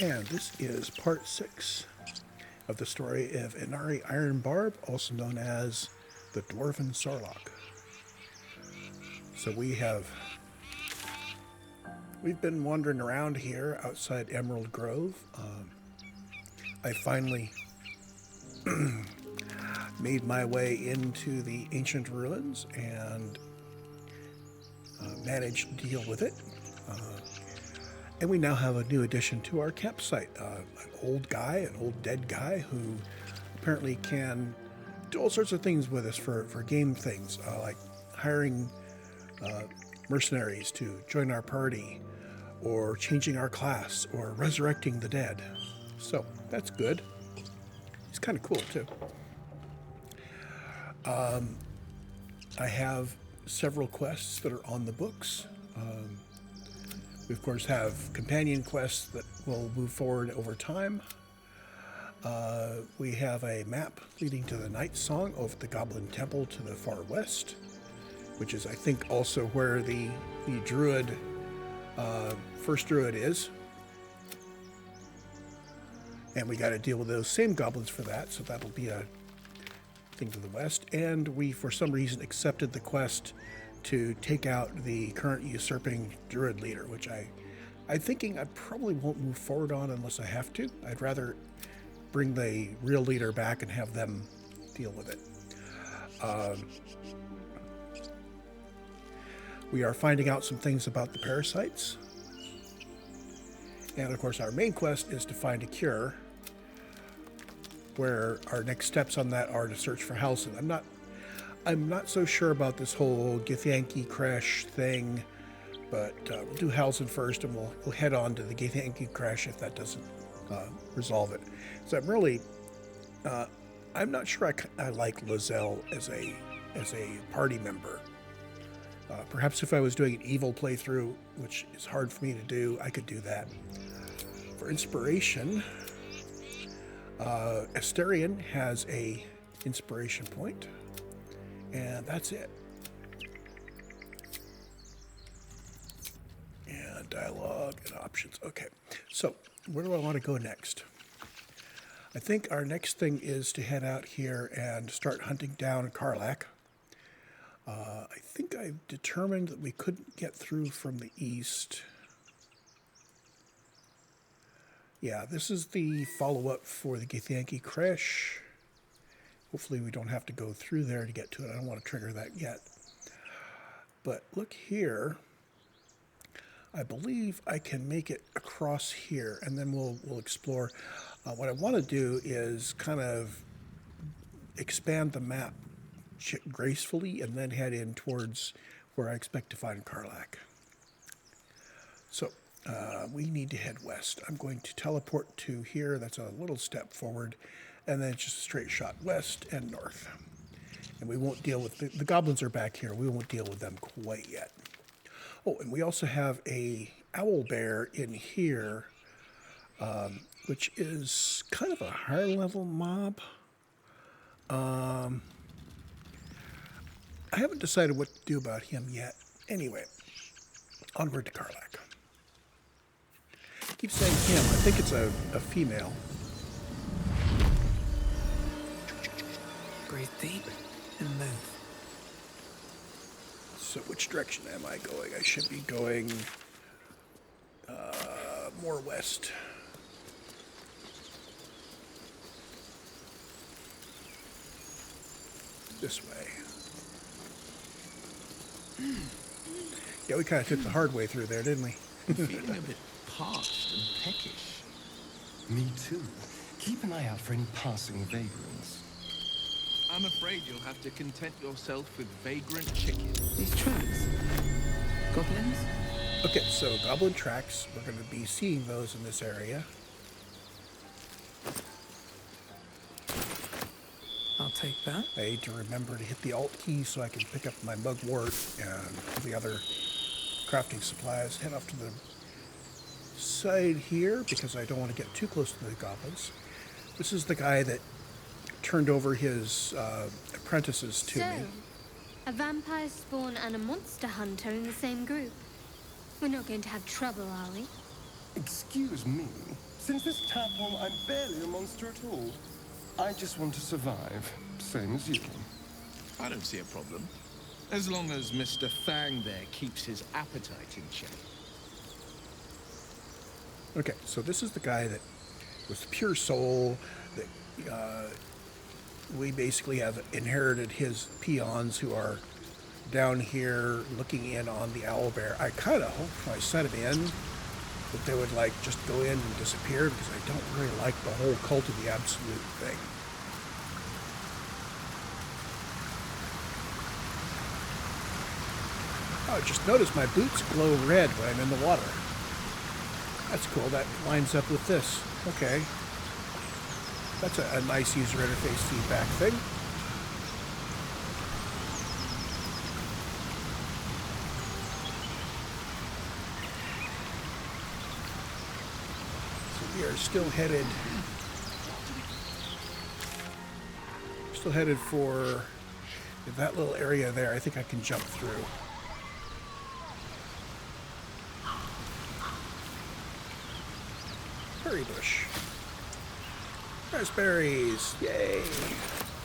And this is part 6 of the story of Inari Ironbarb, also known as the Dwarf Rogue Sorlock. So we've been wandering around here outside Emerald Grove. I finally made my way into the ancient ruins and managed to deal with it. And we now have a new addition to our campsite, an old dead guy who apparently can do all sorts of things with us for game things, like hiring mercenaries to join our party, or changing our class, or resurrecting the dead. So that's good. He's kind of cool too. I have several quests that are on the books. We, of course, have companion quests that will move forward over time. We have a map leading to the Night Song over the Goblin Temple to the far west, which is, I think, also where the druid, first druid is. And we got to deal with those same goblins for that, so that'll be a thing to the west. And we, for some reason, accepted the quest to take out the current usurping druid leader, which I'm thinking I probably won't move forward on unless I have to. I'd rather bring the real leader back and have them deal with it. We are finding out some things about the parasites. And of course, our main quest is to find a cure, where our next steps on that are to search for Halsin. I'm not so sure about this whole Githyanki crash thing, but we'll do Halsin first, and we'll head on to the Githyanki crash if that doesn't resolve it. So I'm not sure I like Lozelle as a party member. Perhaps if I was doing an evil playthrough, which is hard for me to do, I could do that. For inspiration, Asterion has a inspiration point. And that's it. And dialogue and options. Okay, so where do I want to go next? I think our next thing is to head out here and start hunting down Karlach. I think I've determined that we couldn't get through from the east. Yeah, this is the follow-up for the Githyanki crash. Hopefully we don't have to go through there to get to it. I don't want to trigger that yet. But look here. I believe I can make it across here, and then we'll explore. What I want to do is kind of expand the map gracefully and then head in towards where I expect to find Karlach. So we need to head west. I'm going to teleport to here. That's a little step forward. And then just a straight shot west and north. And we won't deal with the goblins are back here. We won't deal with them quite yet. Oh, and we also have a owl bear in here, which is kind of a higher level mob. I haven't decided what to do about him yet. Anyway, onward to Karlach. I keep saying him. I think it's a female. Breathe deep and move. So which direction am I going? I should be going more west. This way. Yeah, we kind of took the hard way through there, didn't we? Feeling a bit parched and peckish. Me too. Keep an eye out for any passing vagrants. I'm afraid you'll have to content yourself with vagrant chickens. These tracks. Goblins? Okay, so goblin tracks. We're going to be seeing those in this area. I'll take that. I need to remember to hit the Alt key so I can pick up my mugwort and the other crafting supplies. Head off to the side here because I don't want to get too close to the goblins. This is the guy that turned over his apprentices to me. A vampire spawn and a monster hunter in the same group. We're not going to have trouble, are we? Excuse me. Since this tadpole, I'm barely a monster at all. I just want to survive, same as you. I don't see a problem. As long as Mr. Fang there keeps his appetite in check. Okay, so this is the guy that was the pure soul that we basically have inherited his peons who are down here looking in on the owlbear. I kind of hoped when I set him in that they would like just go in and disappear because I don't really like the whole cult of the absolute thing. Oh, just notice my boots glow red when I'm in the water. That's cool. That lines up with this. Okay. That's a nice user interface feedback thing. So we are still headed for that little area there. I think I can jump through. Berry bush. Raspberries. Yay.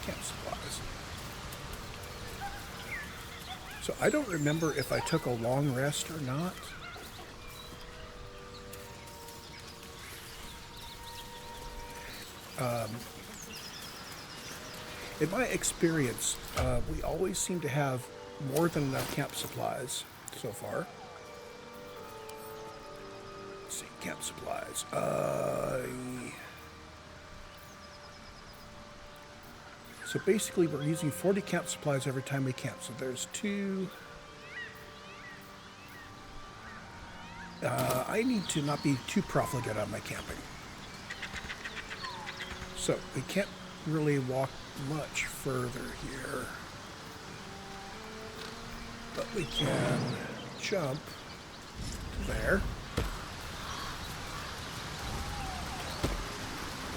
Camp supplies. So I don't remember if I took a long rest or not. In my experience, we always seem to have more than enough camp supplies so far. Let's see, camp supplies. So basically we're using 40 camp supplies every time we camp. So there's 2. I need to not be too profligate on my camping. So we can't really walk much further here. But we can jump there.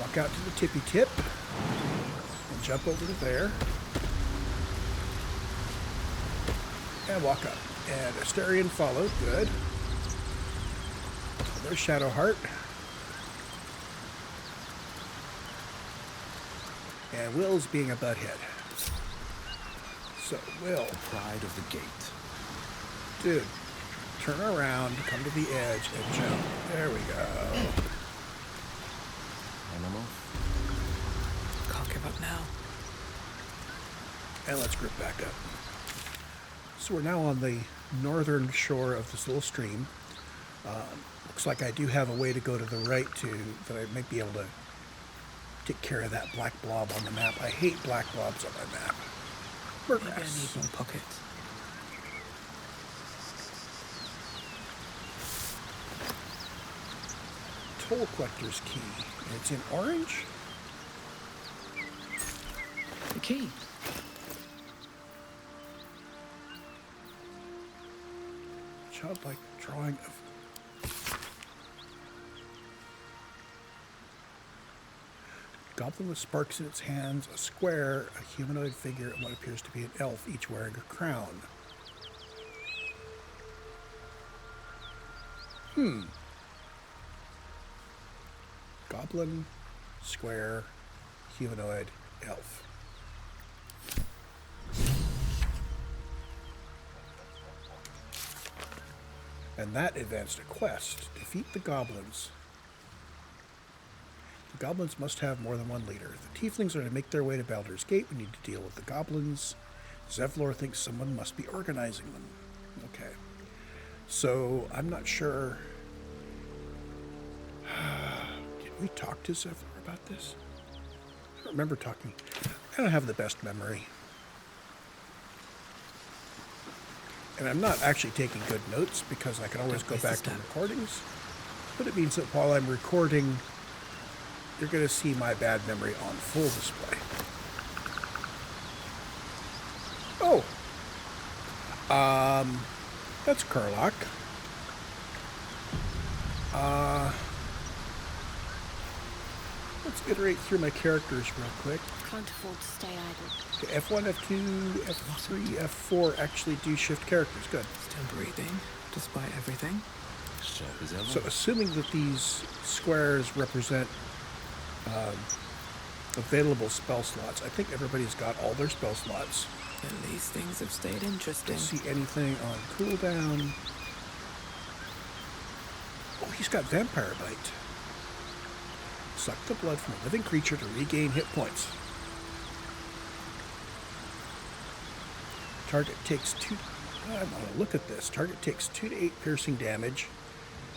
Walk out to the tippy tip. And jump over to there. And walk up. And Asterion followed. Good. There's Shadowheart. And Will's being a butthead. So, Will. The pride of the gate. Dude, turn around, come to the edge, and jump. There we go. Animal. Can't give up now. And let's group back up. So we're now on the northern shore of this little stream. Looks like I do have a way to go to the right that I might be able to take care of that black blob on the map. I hate black blobs on my map. Maybe I need more pockets. Toll collector's key. It's in orange. The key. Childlike drawing of goblin with sparks in its hands, a square, a humanoid figure, and what appears to be an elf, each wearing a crown. Goblin, square, humanoid, elf. And that advanced a quest. Defeat the goblins. The goblins must have more than one leader. The tieflings are to make their way to Baldur's Gate. We need to deal with the goblins. Zevlor thinks someone must be organizing them. Okay. So, I'm not sure. Did we talk to Zevlor about this? I don't remember talking. I don't have the best memory. And I'm not actually taking good notes because I can always go back to recordings. But it means that while I'm recording, you're going to see my bad memory on full display. Oh. That's Karlach. Let's iterate through my characters real quick. Can't afford to stay idle. Okay, F1, F2, F3, F4 actually do shift characters. Good. Still breathing, despite everything. Sharp as ever. So assuming that these squares represent available spell slots, I think everybody's got all their spell slots. At least things have stayed interesting. Don't see anything on cooldown. Oh, he's got Vampire Bite. Suck the blood from a living creature to regain hit points. Target takes 2... I want to look at this. Target takes 2 to 8 piercing damage,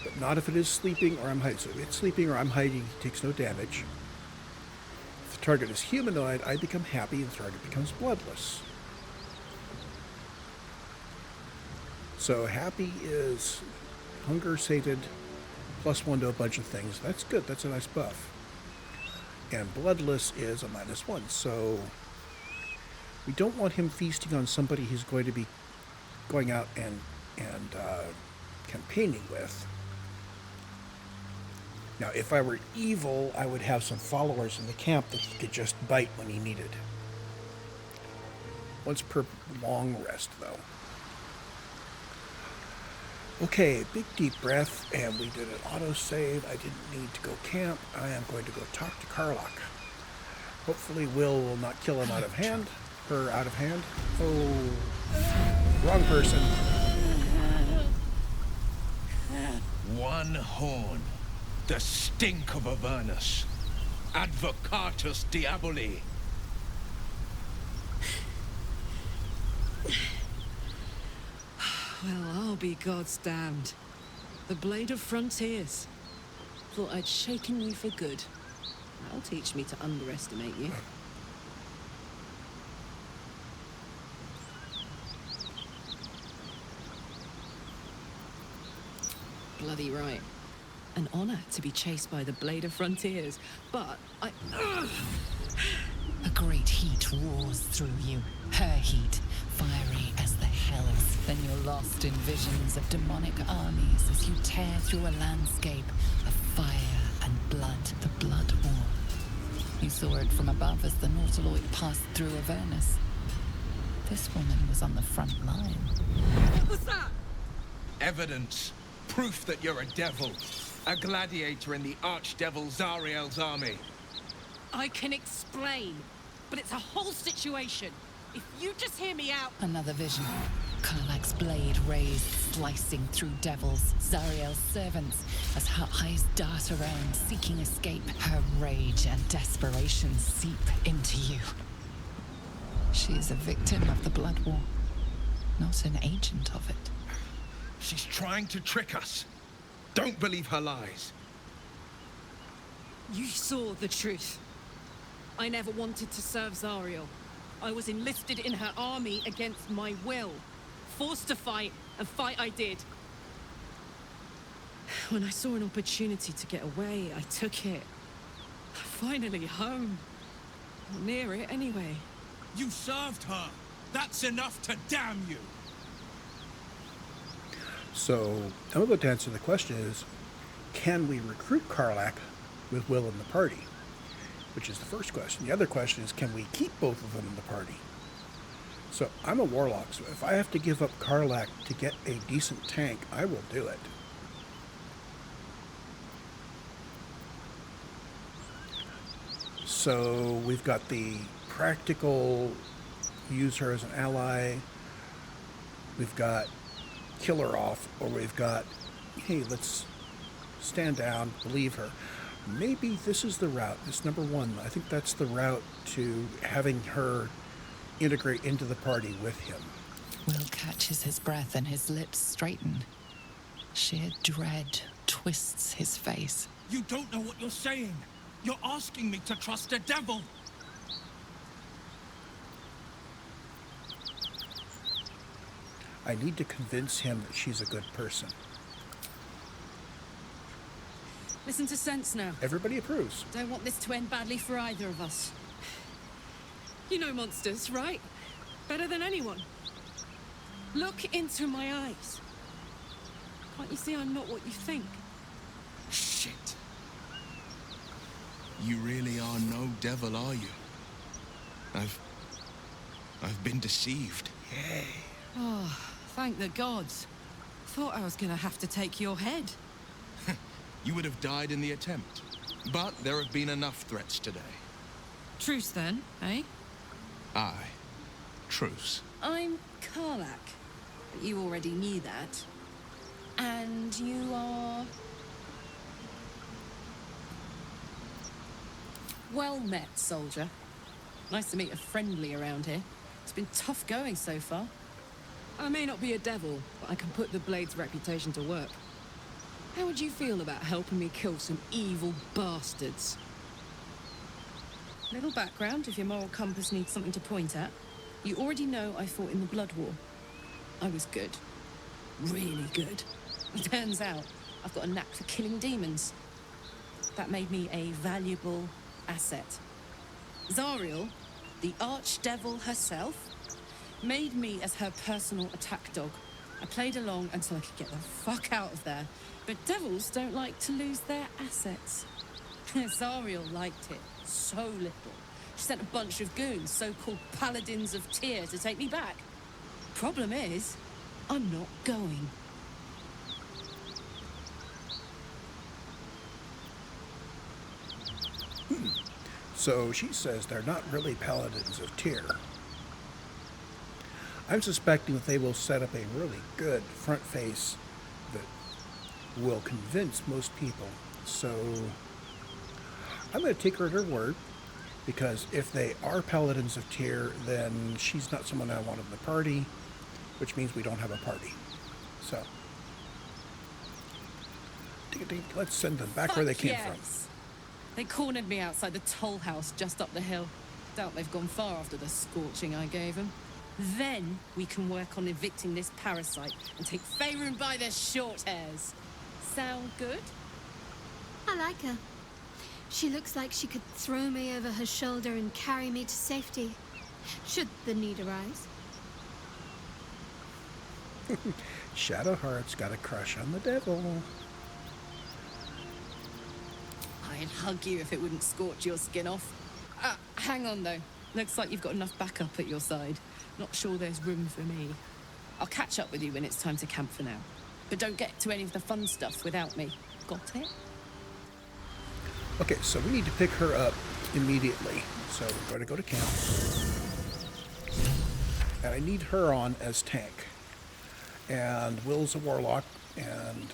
but not if it is sleeping or I'm hiding. So if it's sleeping or I'm hiding, he takes no damage. If the target is humanoid, I become happy and the target becomes bloodless. So happy is hunger sated, +1 to a bunch of things. That's good. That's a nice buff. And bloodless is a -1. So we don't want him feasting on somebody he's going to be going out and campaigning with. Now, if I were evil, I would have some followers in the camp that he could just bite when he needed. Once per long rest, though. Okay, big deep breath, and we did an autosave. I didn't need to go camp. I am going to go talk to Karlach. Hopefully will not kill him out of hand. Her out of hand. Oh, wrong person. One horn. The stink of Avernus. Advocatus Diaboli. Well, I'll be God's damned. The Blade of Frontiers. Thought I'd shaken you for good. That'll teach me to underestimate you. Bloody right. An honor to be chased by the Blade of Frontiers, but I... A great heat roars through you. Her heat, fiery as the hells. Then you're lost in visions of demonic armies as you tear through a landscape of fire and blood. The Blood War. You saw it from above as the Nautiloid passed through Avernus. This woman was on the front line. What was that? Evidence. Proof that you're a devil. A gladiator in the archdevil Zariel's army. I can explain, but it's a whole situation. If you just hear me out... Another vision. Karlach's blade raised, slicing through devils, Zariel's servants, as her eyes dart around, seeking escape. Her rage and desperation seep into you. She is a victim of the Blood War, not an agent of it. She's trying to trick us. Don't believe her lies. You saw the truth. I never wanted to serve Zariel. I was enlisted in her army against my will. Forced to fight, and fight I did. When I saw an opportunity to get away, I took it. Finally home. Or near it, anyway. You served her. That's enough to damn you. So, I'm about to answer the question is, can we recruit Karlach with Will in the party? Which is the first question. The other question is, can we keep both of them in the party? So, I'm a warlock, so if I have to give up Karlach to get a decent tank, I will do it. So, we've got the practical, use her as an ally. We've got kill her off, or we've got, hey, let's stand down, believe her. Maybe this is the route. This number one. I think that's the route to having her integrate into the party with him. Will catches his breath and his lips straighten. Sheer dread twists his face. You don't know what you're saying. You're asking me to trust a devil. I need to convince him that she's a good person. Listen to sense now. Everybody approves. Don't want this to end badly for either of us. You know monsters, right? Better than anyone. Look into my eyes. Can't you see I'm not what you think? Shit. You really are no devil, are you? I've been deceived. Yay. Oh, thank the gods. thought I was gonna have to take your head. You would have died in the attempt. But there have been enough threats today. Truce then, eh? Aye. Truce. I'm Karlak. But you already knew that. And you are... Well met, soldier. Nice to meet a friendly around here. It's been tough going so far. I may not be a devil, but I can put the Blade's reputation to work. How would you feel about helping me kill some evil bastards? Little background if your moral compass needs something to point at. You already know I fought in the Blood War. I was good. Really good. Turns out, I've got a knack for killing demons. That made me a valuable asset. Zariel, the archdevil herself, made me as her personal attack dog. I played along until I could get the fuck out of there. But devils don't like to lose their assets. Zariel liked it so little. She sent a bunch of goons, so-called paladins of Tyr, to take me back. Problem is, I'm not going. So she says they're not really paladins of Tyr. I'm suspecting that they will set up a really good front face that will convince most people. So I'm going to take her at her word, because if they are paladins of Tyr, then she's not someone I want in the party, which means we don't have a party. So let's send them back where they came from. They cornered me outside the toll house just up the hill. Doubt they've gone far after the scorching I gave them. Then we can work on evicting this parasite and take Faerun by their short hairs. Sound good? I like her. She looks like she could throw me over her shoulder and carry me to safety, should the need arise. Shadowheart's got a crush on the devil. I'd hug you if it wouldn't scorch your skin off. Hang on though. Looks like you've got enough backup at your side. Not sure there's room for me. I'll catch up with you when it's time to camp for now. But don't get to any of the fun stuff without me. Got it? Okay, so we need to pick her up immediately. So we're going to go to camp. And I need her on as tank. And Will's a warlock. And,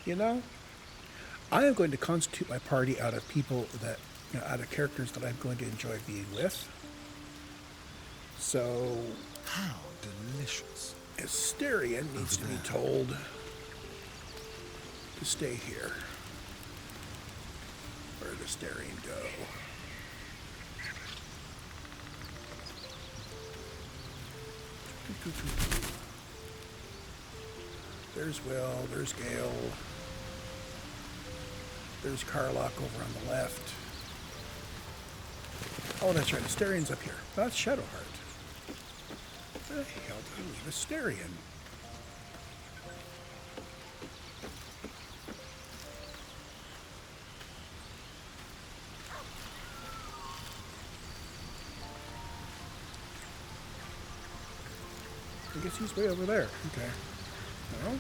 you know, I am going to constitute my party out of people that, you know, out of characters that I'm going to enjoy being with. So, How delicious. Asterion needs to be told to stay here. Where did Asterion go? There's Will, there's Gale. There's Karlak over on the left. Oh, that's right, Asterion's up here. That's Shadowheart. Where the hell did I leave Asterion? I guess he's way over there. Okay. No?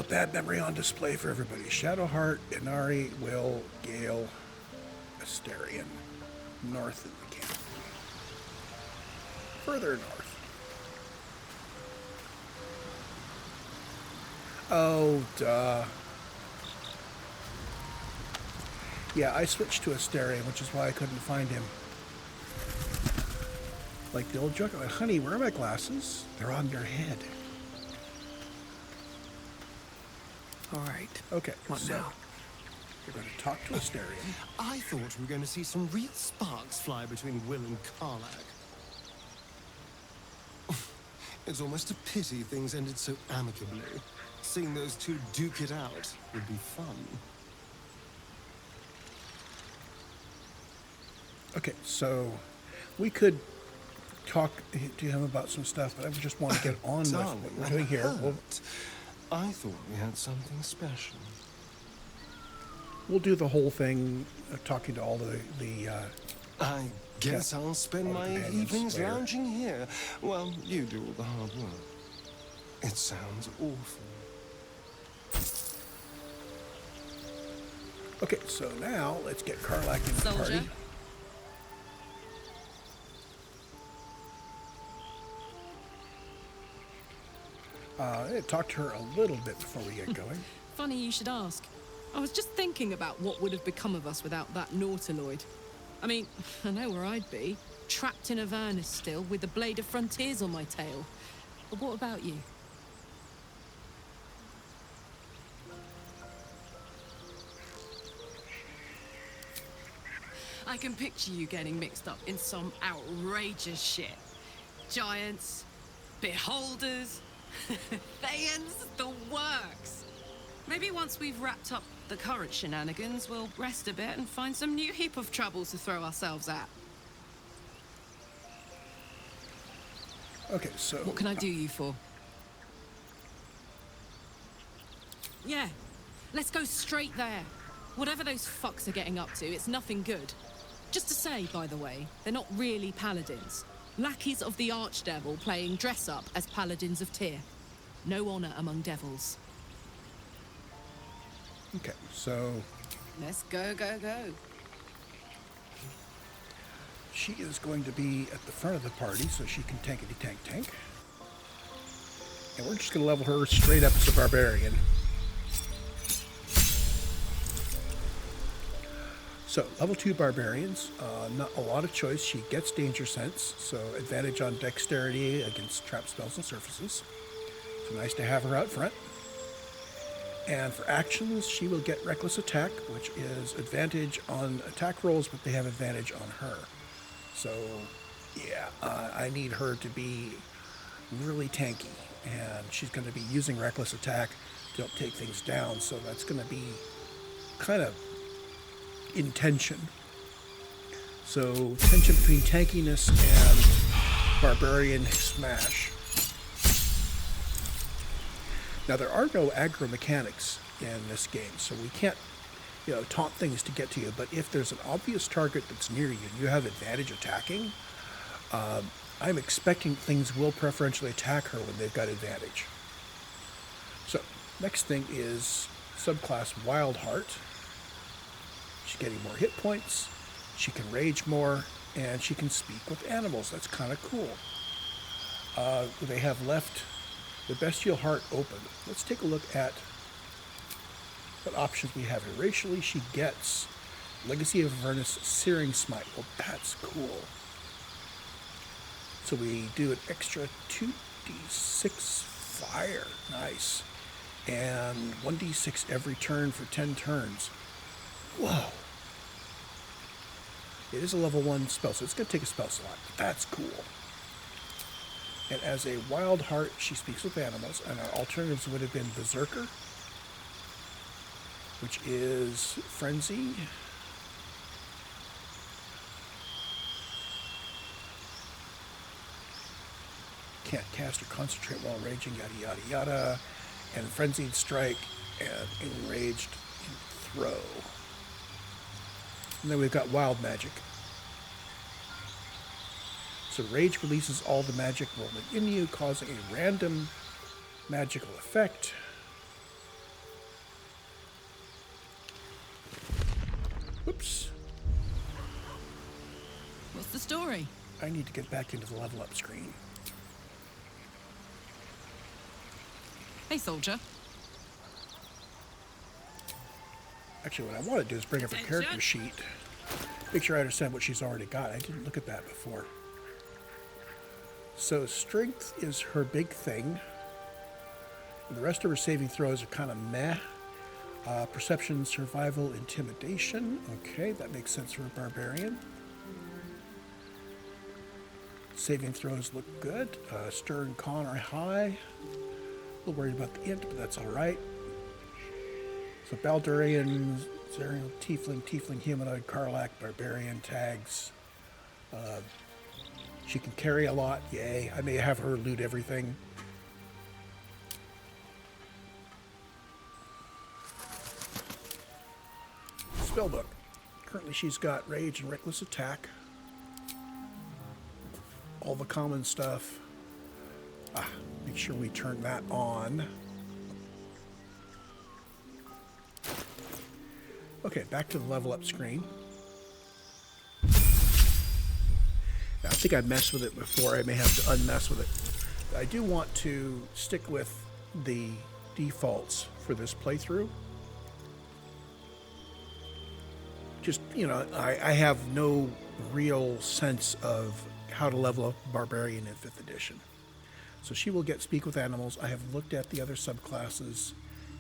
Bad memory on display for everybody. Shadowheart, Inari, Will, Gale, Asterion. North of the camp. Further north. Oh, duh. Yeah, I switched to Asterion, which is why I couldn't find him. Like the old joke, honey, where are my glasses? They're on your head. All right. Okay, What so now? we're going to talk to Asterion. I thought we were going to see some real sparks fly between Will and Karlak. It's almost a pity things ended so amicably. Seeing those two duke it out would be fun. Okay, so we could talk to him about some stuff, but I just want to get on with Darling, what we're doing here. I thought we had something special. We'll do the whole thing, talking to all the I guess I'll spend my companions evenings later. lounging here while you do all the hard work. It sounds awful. Okay, so now let's get Karlak in the Soldier. party. Talk to her a little bit before we get going. Funny you should ask. I was just thinking about what would have become of us without that Nautiloid. I mean, I know where I'd be. Trapped in Avernus still, with the Blade of Frontiers on my tail. But what about you? I can picture you getting mixed up in some outrageous shit. Giants, beholders, Thayans, the works. Maybe once we've wrapped up the current shenanigans, we'll rest a bit and find some new heap of troubles to throw ourselves at. Okay, so... What can I do you for? Yeah, let's go straight there. Whatever those fucks are getting up to, it's nothing good. Just to say, by the way, they're not really paladins. Lackeys of the Archdevil playing dress-up as paladins of Tyr. No honor among devils. Okay, so... Let's go, go, go. She is going to be at the front of the party, so she can tankety-tank-tank. And we're just going to level her straight up as a barbarian. So, level 2 barbarians, not a lot of choice. She gets danger sense, so advantage on dexterity against trap spells and surfaces. So nice to have her out front. And for actions, she will get reckless attack, which is advantage on attack rolls, but they have advantage on her. So, yeah, I need her to be really tanky, and she's going to be using reckless attack to help take things down, so that's going to be kind of in tension. So, tension between tankiness and barbarian smash. Now, there are no aggro mechanics in this game, so we can't, taunt things to get to you, but if there's an obvious target that's near you and you have advantage attacking, I'm expecting things will preferentially attack her when they've got advantage. So, next thing is subclass Wild Heart. She's getting more hit points, she can rage more, and she can speak with animals. That's kind of cool. They have left the Bestial Heart open. Let's take a look at what options we have here. Racially, she gets Legacy of Avernus Searing Smite. Well, that's cool. So we do an extra 2d6 fire. Nice. And 1d6 every turn for 10 turns. Whoa. It is a level 1 spell, so it's going to take a spell slot. That's cool. And as a Wild Heart, she speaks with animals, and our alternatives would have been Berserker, which is Frenzy. Can't cast or concentrate while raging, yada yada yada. And Frenzied Strike and Enraged Throw. And then we've got Wild Magic. So Rage releases all the magic rolling in you, causing a random magical effect. Whoops. What's the story? I need to get back into the level up screen. Hey, soldier. Actually, what I want to do is bring up her character sheet. Make sure I understand what she's already got. I didn't look at that before. So strength is her big thing. And the rest of her saving throws are kind of meh. Perception, survival, intimidation. Okay, that makes sense for a barbarian. Saving throws look good. Stir and con are high. A little worried about the int, but that's all right. So Baldurian, Zerial, Tiefling, Humanoid, Karlak, Barbarian, tags. She can carry a lot, yay. I may have her loot everything. Spellbook. Currently she's got Rage and Reckless Attack. all the common stuff. Make sure we turn that on. Okay, back to the level up screen. Now, I think I messed with it before. I may have to unmess with it. I do want to stick with the defaults for this playthrough. Just, you know, I have no real sense of how to level up Barbarian in 5th edition. So she will get Speak with Animals. I have looked at the other subclasses,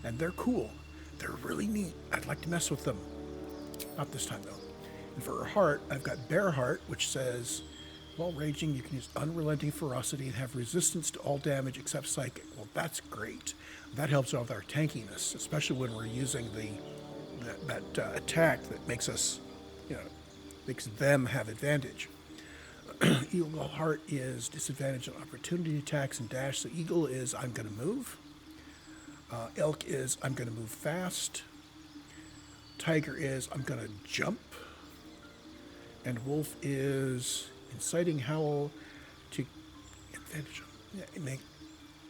and they're cool. They're really neat. I'd like to mess with them. Not this time, though. And for her heart, I've got Bear Heart, which says, while raging, you can use Unrelenting Ferocity and have resistance to all damage except Psychic. Well, that's great. That helps out with our tankiness, especially when we're using that attack that makes us, you know, makes them have advantage. Eagle Heart is disadvantage on opportunity attacks and dash. So Eagle is I'm going to move. Elk is I'm going to move fast. Tiger is I'm going to jump. And Wolf is inciting howl to advantage. Make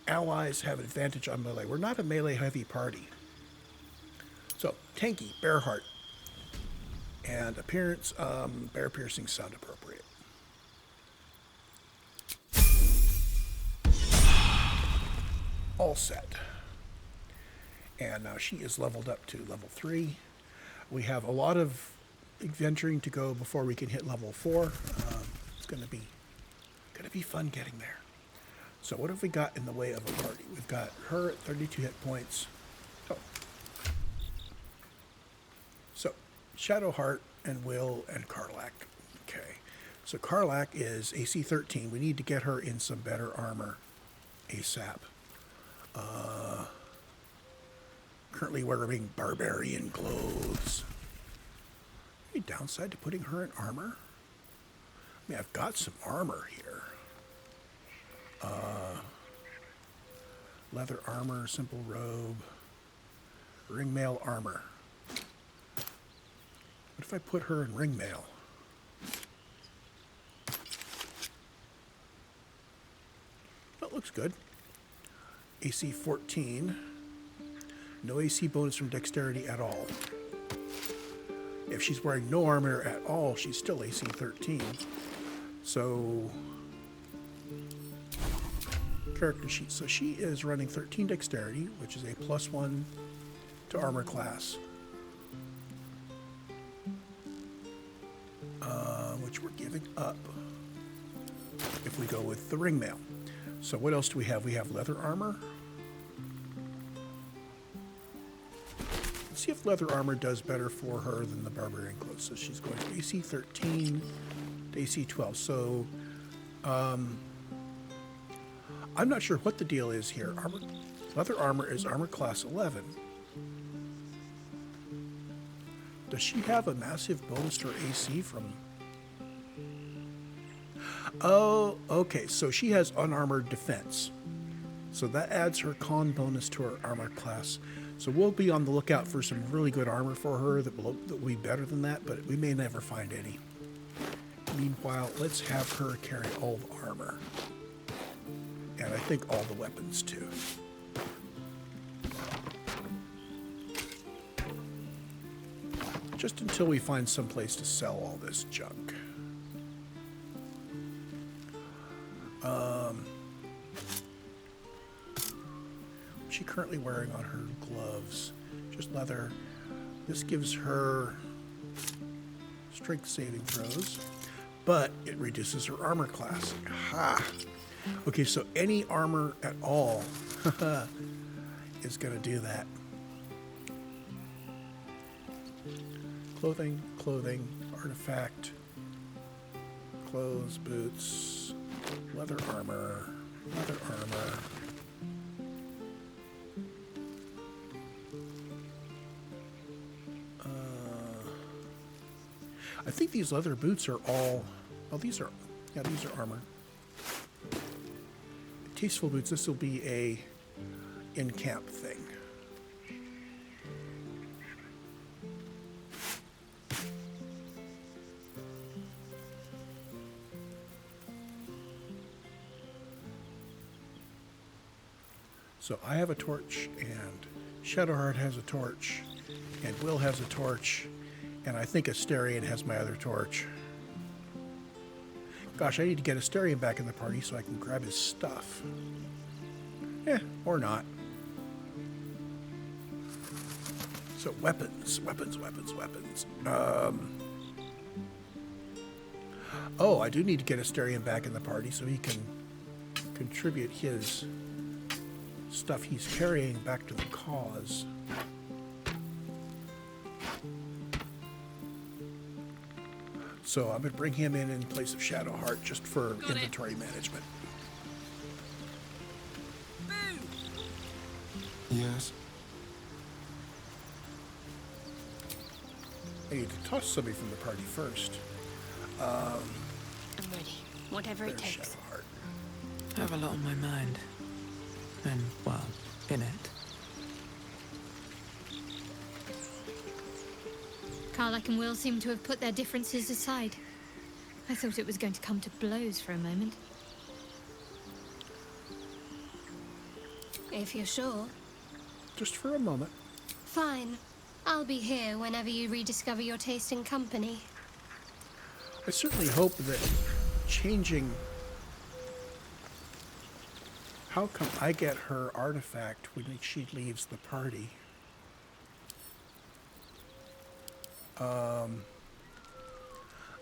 allies have advantage on melee. We're not a melee heavy party. So tanky, Bear Heart. And appearance, bear piercing sound appropriate. All set. And now she is leveled up to level 3. We have a lot of adventuring to go before we can hit level 4. It's gonna be fun getting there. So what have we got in the way of a party? We've got her at 32 hit points. Oh. So Shadowheart and Will and Karlach. Okay. So Karlach is AC 13. We need to get her in some better armor ASAP. Currently wearing barbarian clothes. Any downside to putting her in armor? I mean, I've got some armor here. Leather armor, simple robe, ringmail armor. What if I put her in ringmail? That looks good. AC 14. No AC bonus from dexterity at all. If she's wearing no armor at all, she's still AC 13. So, character sheet. So she is running 13 dexterity, which is a +1 to armor class. Which we're giving up if we go with the ringmail. So what else do we have? We have leather armor. Let's see if leather armor does better for her than the barbarian clothes. So she's going from AC 13 to AC 12. So I'm not sure what the deal is here. Leather armor is armor class 11. Does she have a massive bonus to her AC from... Oh, okay. So she has unarmored defense. So that adds her con bonus to her armor class. So we'll be on the lookout for some really good armor for her that will be better than that, but we may never find any. Meanwhile, let's have her carry all the armor. And I think all the weapons too. Just until we find some place to sell all this junk. What's she currently wearing on her gloves? Just leather. This gives her strength saving throws, but it reduces her armor class. Ha! Okay, so any armor at all is going to do that. Clothing, clothing, artifact, clothes, boots, leather armor, leather armor. I think these leather boots are all, oh, these are armor. Tasteful boots, this will be a in-camp thing. So I have a torch, and Shadowheart has a torch, and Will has a torch, and I think Asterion has my other torch. Gosh, I need to get Asterion back in the party so I can grab his stuff. Or not. So weapons. Oh, I do need to get Asterion back in the party so he can contribute his stuff he's carrying back to the cause. So I'm going to bring him in place of Shadowheart just for inventory management. Yes? I need to toss somebody from the party first. I'm ready. Whatever it There's takes. Shadowheart. I have a lot on my mind. And, well, in it. Karlach and Will seem to have put their differences aside. I thought it was going to come to blows for a moment. If you're sure. Just for a moment. Fine. I'll be here whenever you rediscover your taste in company. I certainly hope that changing... How come I get her artifact when she leaves the party?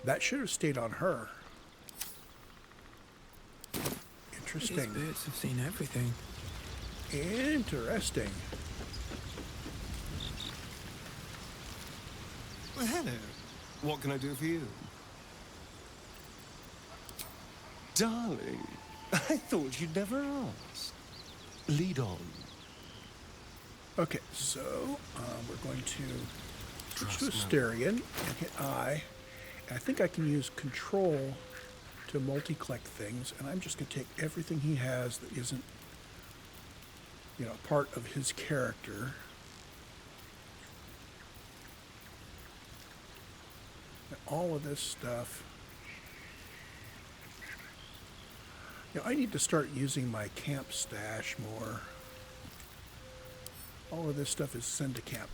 That should have stayed on her. These Interesting. spirits have seen everything. Interesting. Well, hello. What can I do for you? Darling, I thought you'd never ask. Lead on. Okay, so we're going to switch to Trust Asterion and hit I. And I think I can use Control to multi-collect things, and I'm just going to take everything he has that isn't, part of his character. And all of this stuff. I need to start using my camp stash more. All of this stuff is send to camp.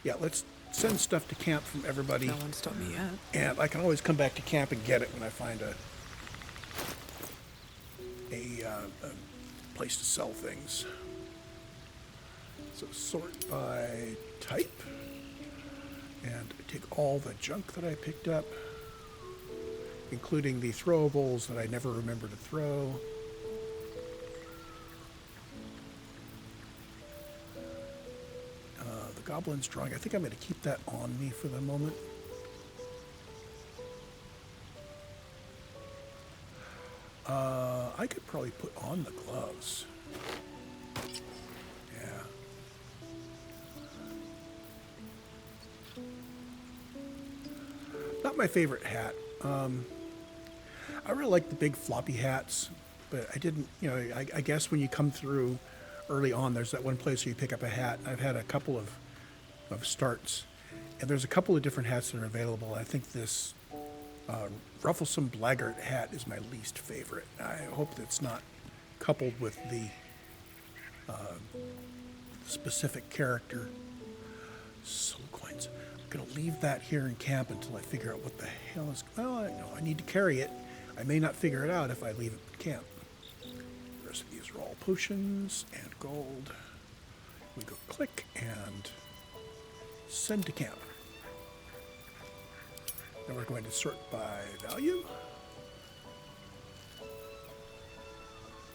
Yeah, let's send stuff to camp from everybody. No one stopped me yet. And I can always come back to camp and get it when I find a place to sell things. So sort by type. And take all the junk that I picked up, including the throwables that I never remember to throw. The Goblin's Drawing, I think I'm going to keep that on me for the moment. I could probably put on the gloves. Yeah. Not my favorite hat. I really like the big floppy hats, but I didn't, I guess when you come through early on, there's that one place where you pick up a hat. I've had a couple of starts, and there's a couple of different hats that are available. I think this Rufflesome Blackguard hat is my least favorite. I hope that's not coupled with the specific character. Soul coins. I'm going to leave that here in camp until I figure out what the hell is... Well, I need to carry it. I may not figure it out if I leave it in camp. The rest of these are all potions and gold. We go click and send to camp. Then we're going to sort by value.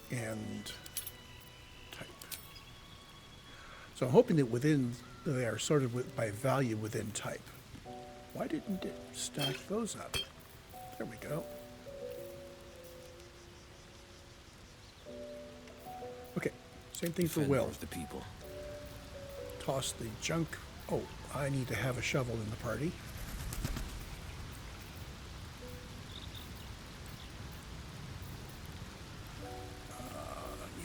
And type. So I'm hoping that they are sorted by value within type. Why didn't it stack those up? There we go. Okay, same thing for Will. The people. Toss the junk. Oh, I need to have a shovel in the party.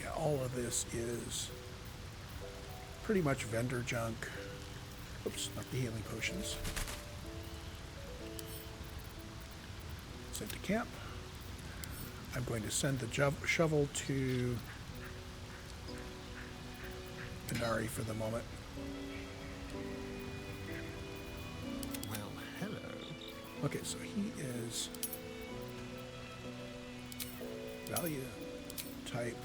Yeah, all of this is pretty much vendor junk. Oops, not the healing potions. Sent to camp. I'm going to send the shovel to Inari for the moment. Well, hello. Okay, so he is value type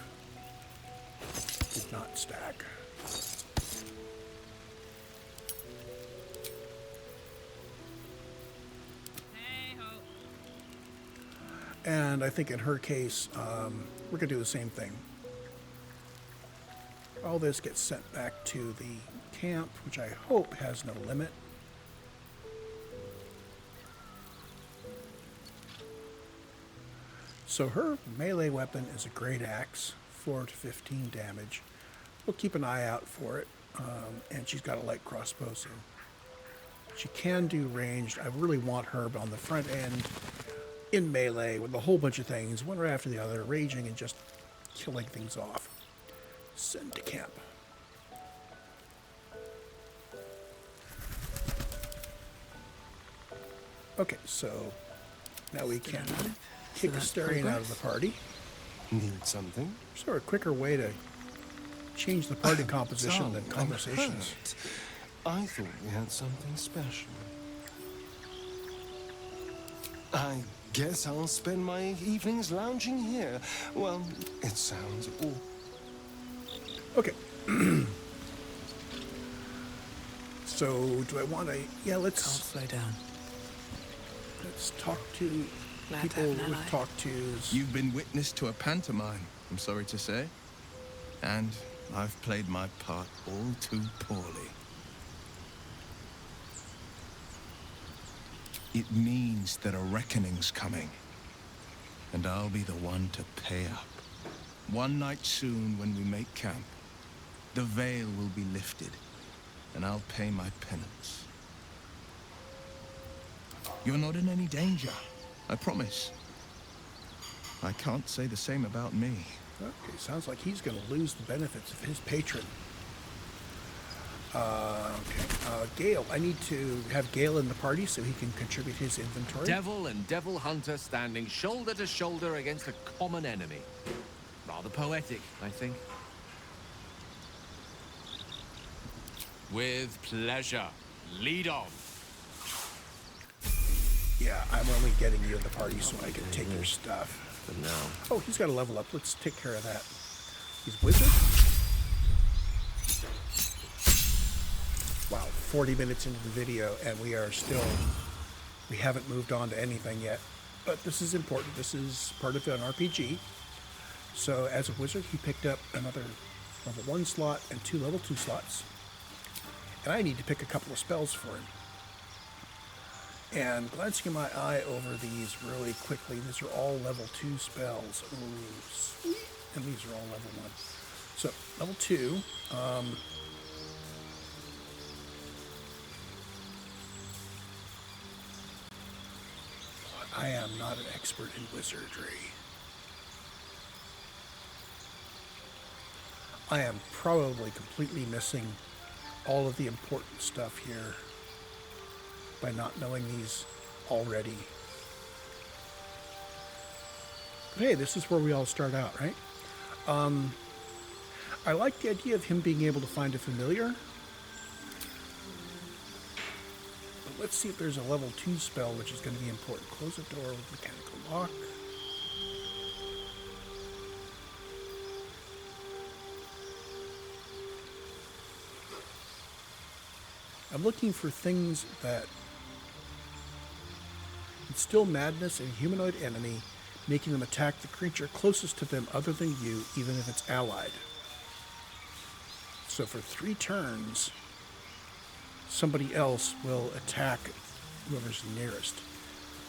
did not stack. And I think in her case, we're going to do the same thing. All this gets sent back to the camp, which I hope has no limit. So her melee weapon is a great axe, 4 to 15 damage. We'll keep an eye out for it. And she's got a light crossbow, so she can do ranged. I really want her on the front end in melee with a whole bunch of things, one right after the other, raging and just killing things off. Send to camp. Okay, so now we can kick Astarion out of the party. Need something? Is there a quicker way to change the party composition than conversations? I thought we had something special. I guess I'll spend my evenings lounging here. Well, it sounds awful. Okay. So, do I want to... Yeah, Can't let's slow down. talk to Glad to people have an we've ally. talked to. You've been witness to a pantomime, I'm sorry to say. And I've played my part all too poorly. It means that a reckoning's coming. And I'll be the one to pay up. One night soon when we make camp, the veil will be lifted, and I'll pay my penance. You're not in any danger, I promise. I can't say the same about me. Okay, sounds like he's going to lose the benefits of his patron. Gale. I need to have Gale in the party so he can contribute his inventory. Devil and devil hunter standing shoulder to shoulder against a common enemy. Rather poetic, I think. With pleasure. Lead on. Yeah, I'm only getting you in the party so I can take your stuff. But now, Oh, he's got to level up. Let's take care of that. He's wizard. Wow, 40 minutes into the video and we haven't moved on to anything yet. But this is important. This is part of an RPG. So as a wizard, he picked up another level 1 slot and 2 level 2 slots. And I need to pick a couple of spells for him. And glancing my eye over these really quickly, these are all level 2 spells. Ooh, sweet. And these are all level 1. So, level 2. I am not an expert in wizardry. I am probably completely missing all of the important stuff here by not knowing these already. But hey, this is where we all start out, right? I like the idea of him being able to find a familiar. But let's see if there's a level 2 spell which is going to be important. Close a door with mechanical lock. I'm looking for things that instill madness in a humanoid enemy, making them attack the creature closest to them other than you, even if it's allied. So for 3 turns, somebody else will attack whoever's nearest.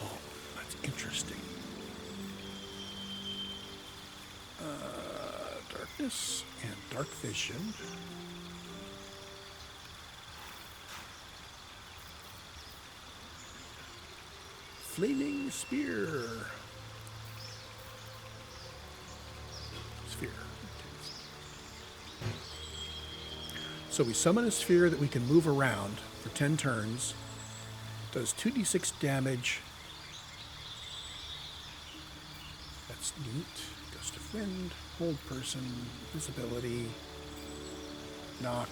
Oh, that's interesting. Darkness and dark vision. Flaming spear. Sphere. So we summon a sphere that we can move around for 10 turns. Does 2d6 damage. That's Neat. Gust of wind. Hold person. Visibility. Knock.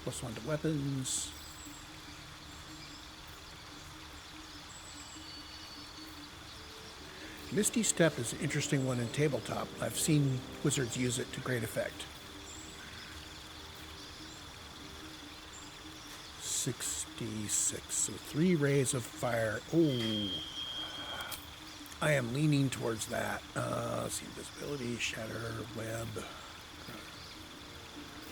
+1 to weapons. Misty Step is an interesting one in tabletop. I've seen wizards use it to great effect. 66. So 3 rays of fire. Oh, I am leaning towards that. Let's see, invisibility, shatter, web.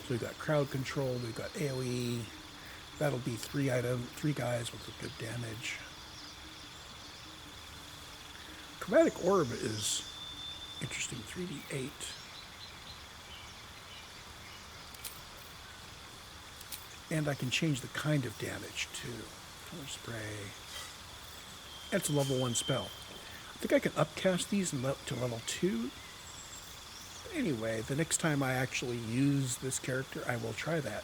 So we've got crowd control. We've got AoE. That'll be 3 guys with a good damage. Chromatic Orb is interesting. 3d8. And I can change the kind of damage too. Color spray. That's a level 1 spell. I think I can upcast these to level 2. Anyway, the next time I actually use this character, I will try that.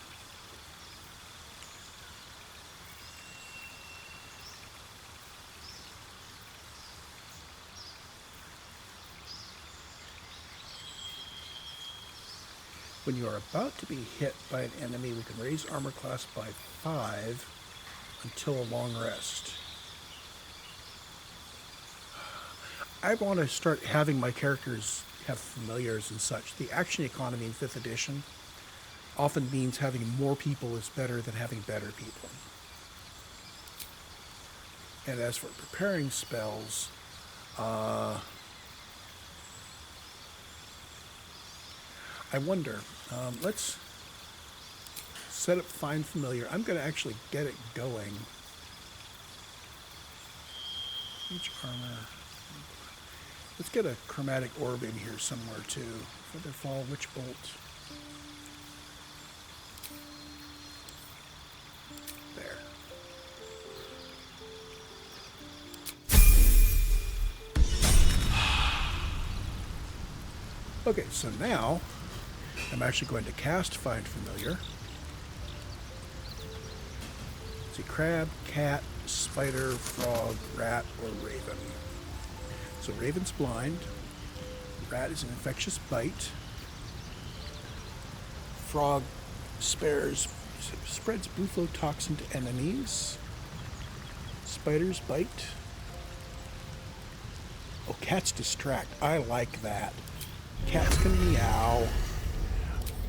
When you are about to be hit by an enemy, we can raise armor class by 5 until a long rest. I want to start having my characters have familiars and such. The action economy in 5th edition often means having more people is better than having better people. And as for preparing spells, I wonder, let's set up Find Familiar. I'm going to actually get it going. Each armor. Let's get a Chromatic Orb in here somewhere too. Featherfall, Witch Bolt. There. Okay, so now I'm actually going to cast Find Familiar. Let's see, crab, cat, spider, frog, rat, or raven. So raven's blind. Rat is an infectious bite. Frog spreads buflotoxin to enemies. Spider's bite. Oh, cat's distract. I like that. Cat's gonna meow.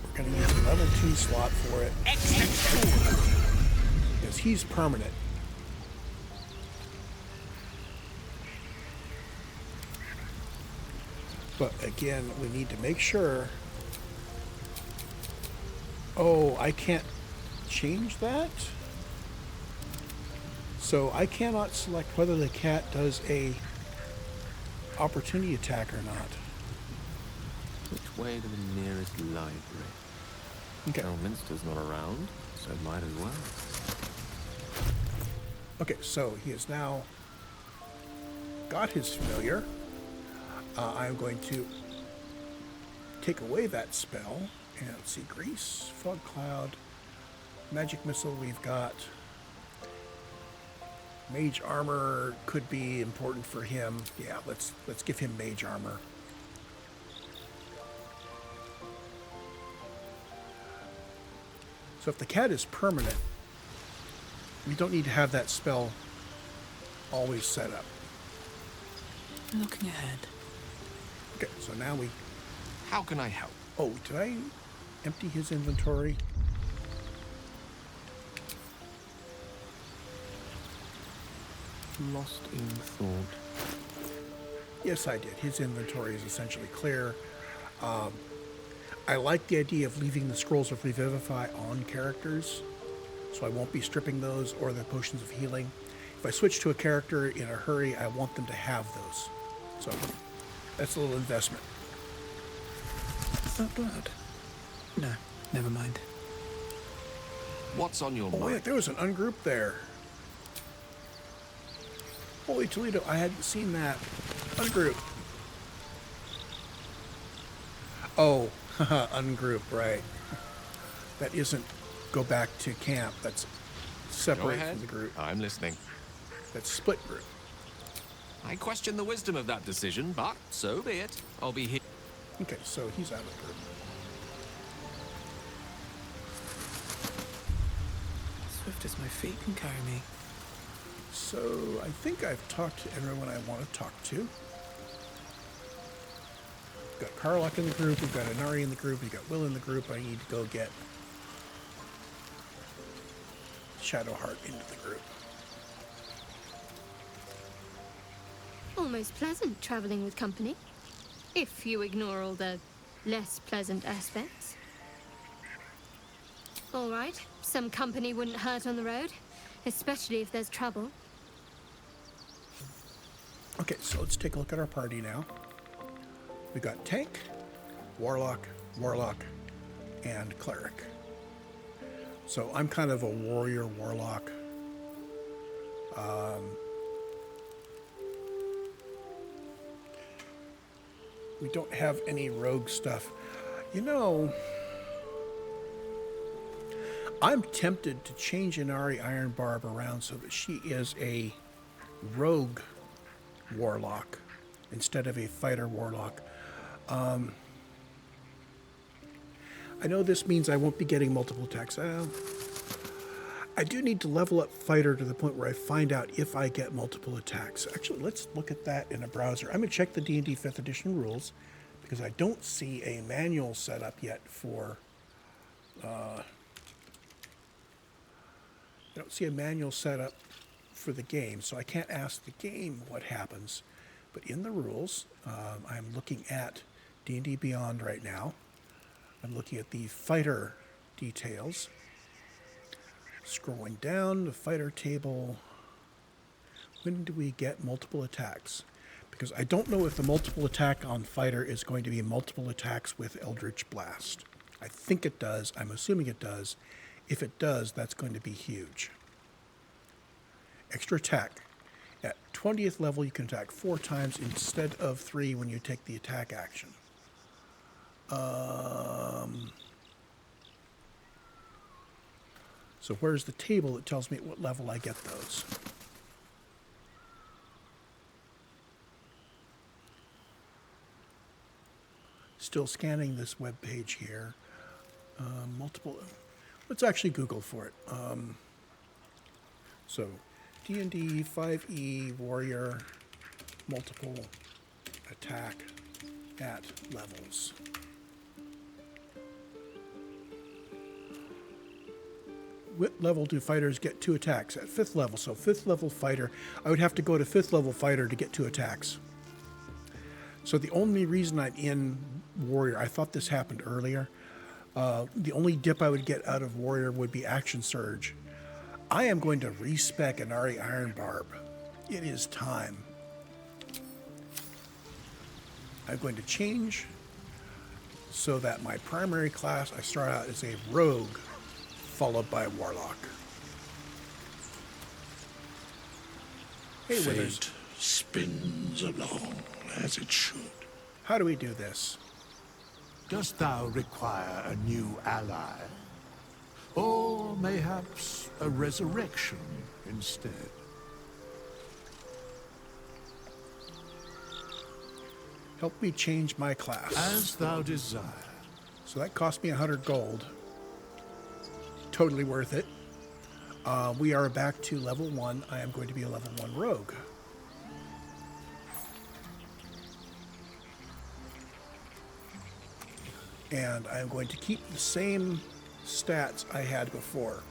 We're gonna use a level 2 slot for it. Because he's permanent. But again, we need to make sure. Oh, I can't change that? So I cannot select whether the cat does a opportunity attack or not. Which way to the nearest library? Okay. Elminster's not around, so might as well. Okay, so he has now got his familiar. I'm going to take away that spell. And let's see, Grease, Fog Cloud, Magic Missile we've got. Mage Armor could be important for him. Yeah, let's give him Mage Armor. So if the cat is permanent, we don't need to have that spell always set up. Looking ahead. Okay, so now we... How can I help? Oh, did I empty his inventory? Lost in thought. Yes, I did. His inventory is essentially clear. I like the idea of leaving the Scrolls of Revivify on characters, so I won't be stripping those or the Potions of Healing. If I switch to a character in a hurry, I want them to have those. So that's a little investment. Not bad. No, never mind. What's on your Oh, mind? wait, there was an ungroup there. Holy Toledo, I hadn't seen that. Ungroup. Oh, ungroup, right. That isn't go back to camp. That's separate from the group. I'm listening. That's split group. I question the wisdom of that decision, but so be it. I'll be here. Okay, so he's out of the group. Swift as my feet can carry me. So I think I've talked to everyone I want to talk to. We've got Karlach in the group, we've got Inari in the group, we've got Will in the group. I need to go get Shadowheart into the group. Almost pleasant traveling with company, if you ignore all the less pleasant aspects. All right, some company wouldn't hurt on the road, especially if there's trouble. Okay, so let's take a look at our party now. We got Tank, Warlock, and Cleric. So I'm kind of a warrior warlock. We don't have any rogue stuff. You know, I'm tempted to change Inari Ironbarb around so that she is a rogue warlock instead of a fighter warlock. I know this means I won't be getting multiple attacks. I do need to level up fighter to the point where I find out if I get multiple attacks. Actually, let's look at that in a browser. I'm going to check the D&D 5th edition rules because I don't see a manual set up yet for... I don't see a manual set up for the game, so I can't ask the game what happens. But in the rules, I'm looking at D&D Beyond right now. I'm looking at the fighter details. Scrolling down the fighter table. When do we get multiple attacks? Because I don't know if the multiple attack on fighter is going to be multiple attacks with Eldritch Blast. I think it does. I'm assuming it does. If it does, that's going to be huge. Extra attack. At 20th level, you can attack 4 times instead of 3 when you take the attack action. So where's the table that tells me at what level I get those? Still scanning this web page here. Multiple. Let's actually Google for it. So D&D 5e warrior multiple attack at levels. What level do fighters get 2 attacks? At 5th level. So 5th level fighter, I would have to go to 5th level fighter to get 2 attacks. So the only reason I'm in warrior, I thought this happened earlier. The only dip I would get out of warrior would be action surge. I am going to respec Inari Ironbarb. It is time. I'm going to change so that my primary class, I start out as a rogue, followed by a warlock. Hey, Withers. Fate spins along as it should. How do we do this? Dost thou require a new ally? Or mayhaps a resurrection instead? Help me change my class. As thou desire. So that cost me 100 gold. Totally worth it. We are back to level 1. I am going to be a level 1 rogue. And I'm going to keep the same stats I had before.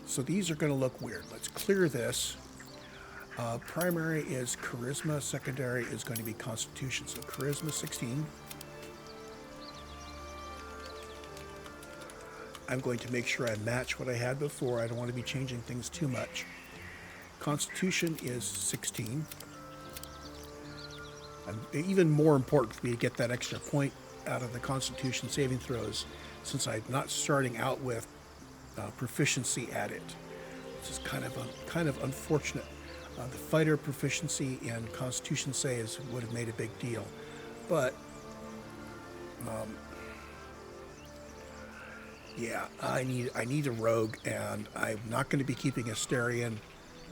So these are going to look weird. Let's clear this. Primary is Charisma. Secondary is going to be Constitution. So Charisma 16. I'm going to make sure I match what I had before. I don't want to be changing things too much. Constitution is 16. Even more important for me to get that extra point out of the Constitution saving throws, since I'm not starting out with proficiency at it. This is kind of unfortunate. The fighter proficiency and Constitution saves would have made a big deal, but yeah, I need a rogue, and I'm not going to be keeping Asterion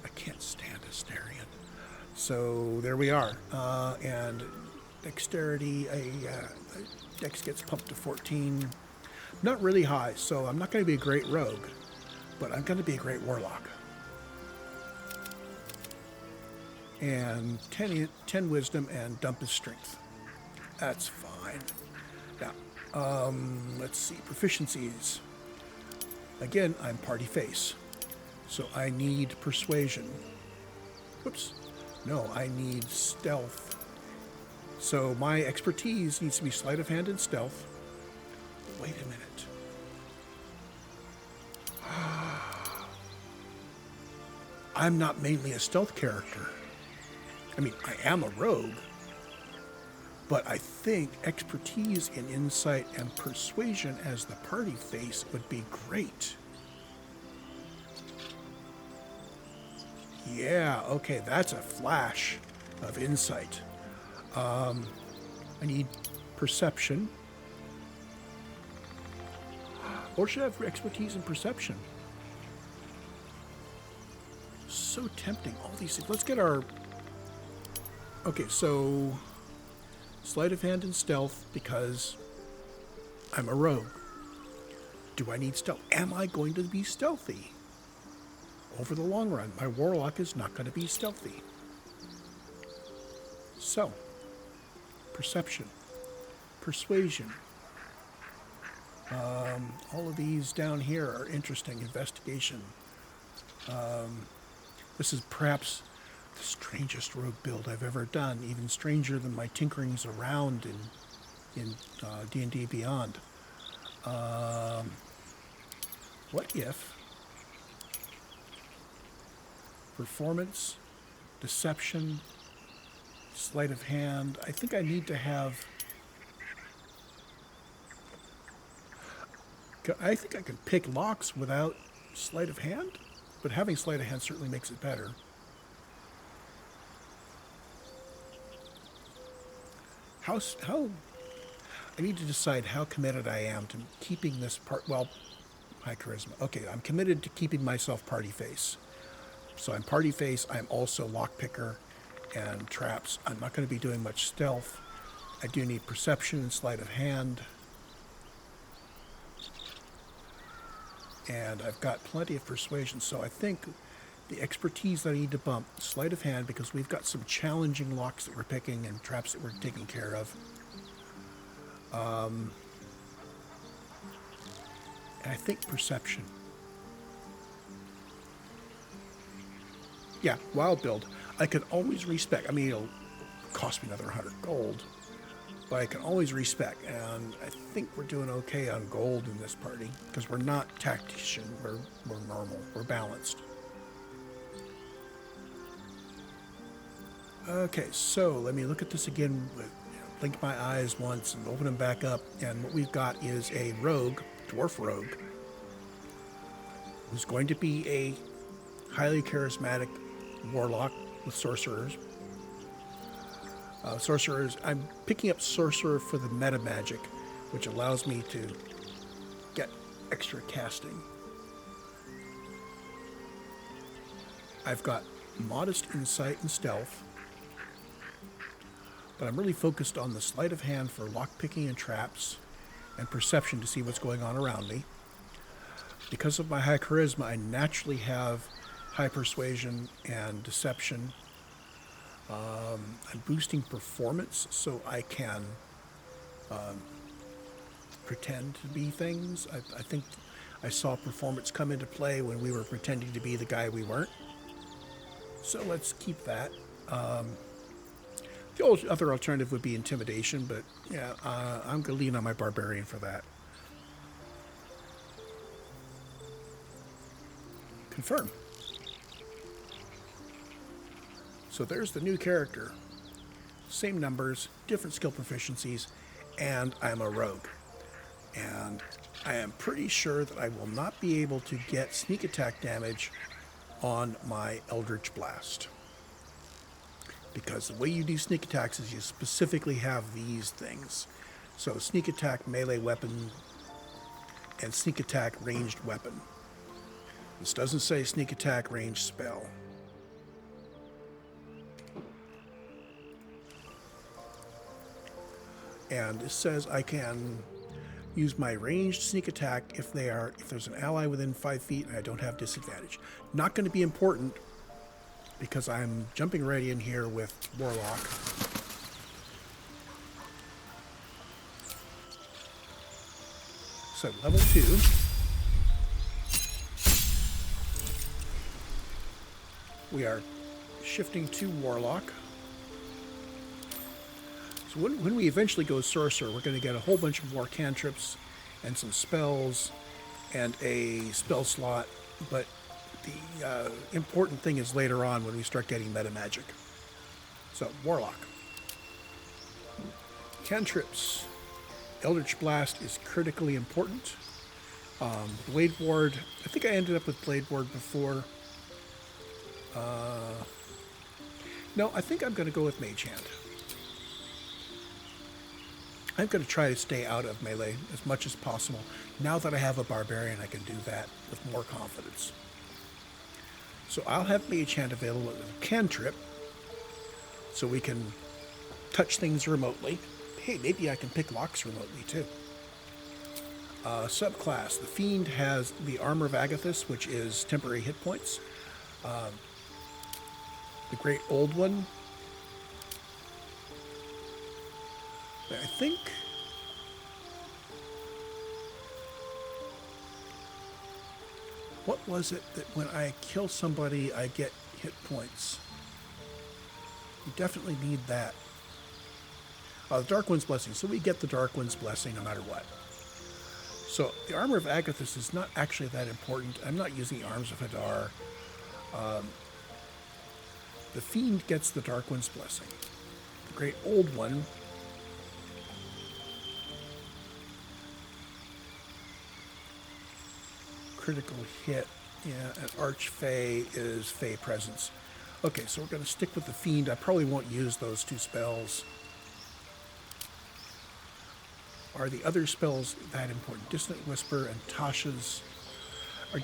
I can't stand Astarion. So there we are. And dexterity, dex gets pumped to 14. Not really high, so I'm not going to be a great rogue, but I'm going to be a great warlock. And 10 wisdom and dump his strength. That's fine. Now, let's see, proficiencies. Again, I'm party face, so I need persuasion. Whoops. No, I need stealth. So my expertise needs to be sleight of hand and stealth. Wait a minute. I'm not mainly a stealth character. I mean, I am a rogue, but I think expertise in insight and persuasion as the party face would be great. Yeah, okay, that's a flash of insight. I need perception. Or should I have expertise in perception? So tempting, all these things. Let's get our... Okay, so sleight of hand and stealth because I'm a rogue. Do I need stealth? Am I going to be stealthy? Over the long run, my warlock is not going to be stealthy. So, perception, persuasion. All of these down here are interesting. Investigation. This is perhaps the strangest rogue build I've ever done, even stranger than my tinkerings around in D&D Beyond. What if performance, deception, sleight of hand? I think I need to have... I think I can pick locks without sleight of hand, but having sleight of hand certainly makes it better. How I need to decide how committed I am to keeping this part, well, high charisma. Okay, I'm committed to keeping myself party face. So I'm party face, I'm also lockpicker and traps. I'm not going to be doing much stealth. I do need perception and sleight of hand. And I've got plenty of persuasion, so I think the expertise that I need to bump, sleight of hand, because we've got some challenging locks that we're picking and traps that we're taking care of. And I think perception. Yeah, wild build. I could always respec. I mean, it'll cost me another 100 gold, but I can always respec. And I think we're doing okay on gold in this party because we're not tactician. We're normal. We're balanced. Okay, so let me look at this again. Blink my eyes once and open them back up. And what we've got is a rogue, dwarf rogue, who's going to be a highly charismatic warlock with sorcerers. I'm picking up sorcerer for the meta magic, which allows me to get extra casting. I've got modest insight and stealth, but I'm really focused on the sleight of hand for lockpicking and traps, and perception to see what's going on around me. Because of my high charisma, I naturally have high persuasion and deception. I'm boosting performance so I can pretend to be things. I think I saw performance come into play when we were pretending to be the guy we weren't. So let's keep that. The other alternative would be intimidation, but yeah, I'm going to lean on my barbarian for that. Confirm. So there's the new character. Same numbers, different skill proficiencies, and I'm a rogue. And I am pretty sure that I will not be able to get sneak attack damage on my Eldritch Blast. Because the way you do sneak attacks is you specifically have these things. So sneak attack, melee weapon, and sneak attack, ranged weapon. This doesn't say sneak attack, ranged spell. And this says I can use my ranged sneak attack if there's an ally within 5 feet and I don't have disadvantage. Not going to be important because I'm jumping right in here with Warlock. So level 2. We are shifting to Warlock. So when we eventually go Sorcerer, we're going to get a whole bunch of more cantrips and some spells and a spell slot. But the important thing is later on when we start getting meta magic. So, Warlock. Cantrips. Eldritch Blast is critically important. Blade Ward. I think I ended up with Blade Ward before. No, I think I'm going to go with Mage Hand. I'm going to try to stay out of melee as much as possible. Now that I have a Barbarian, I can do that with more confidence. So I'll have Mage Hand available as a cantrip, so we can touch things remotely. Hey, maybe I can pick locks remotely too. Subclass. The Fiend has the Armor of Agathis, which is temporary hit points. The Great Old One, I think, what was it that when I kill somebody I get hit points? You definitely need that. The Dark One's Blessing. So we get the Dark One's Blessing no matter what. So the Armor of Agathis is not actually that important. I'm not using the Arms of Hadar. The Fiend gets the Dark One's Blessing. The Great Old One critical hit. Yeah, and Archfey is Fey Presence. Okay, so we're going to stick with the Fiend. I probably won't use those two spells. Are the other spells that important? Dissonant Whisper and Tasha's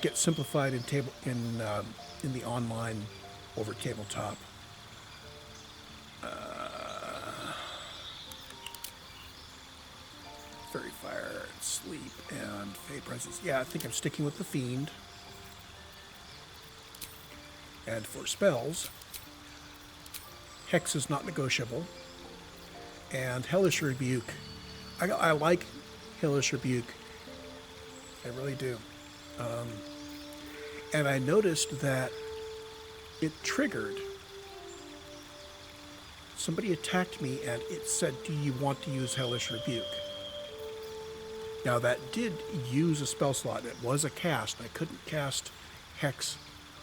get simplified in the online over tabletop. Fairy Fire, and Sleep, and Fey Presence. Yeah, I think I'm sticking with the Fiend. And for spells, Hex is not negotiable. And Hellish Rebuke. I like Hellish Rebuke. I really do. And I noticed that it triggered. Somebody attacked me and it said, "Do you want to use Hellish Rebuke?" Now that did use a spell slot. It was a cast. I couldn't cast Hex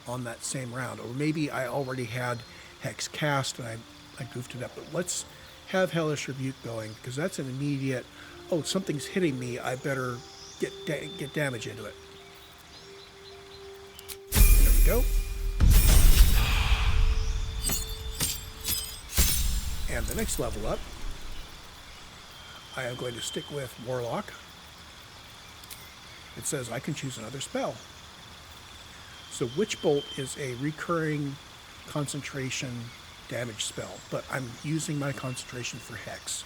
on that same round. Or maybe I already had Hex cast and I goofed it up. But let's have Hellish Rebuke going, because that's an immediate, oh, something's hitting me, I better get damage into it. There we go. And the next level up, I am going to stick with Warlock. It says I can choose another spell. So Witch Bolt is a recurring concentration damage spell, but I'm using my concentration for Hex.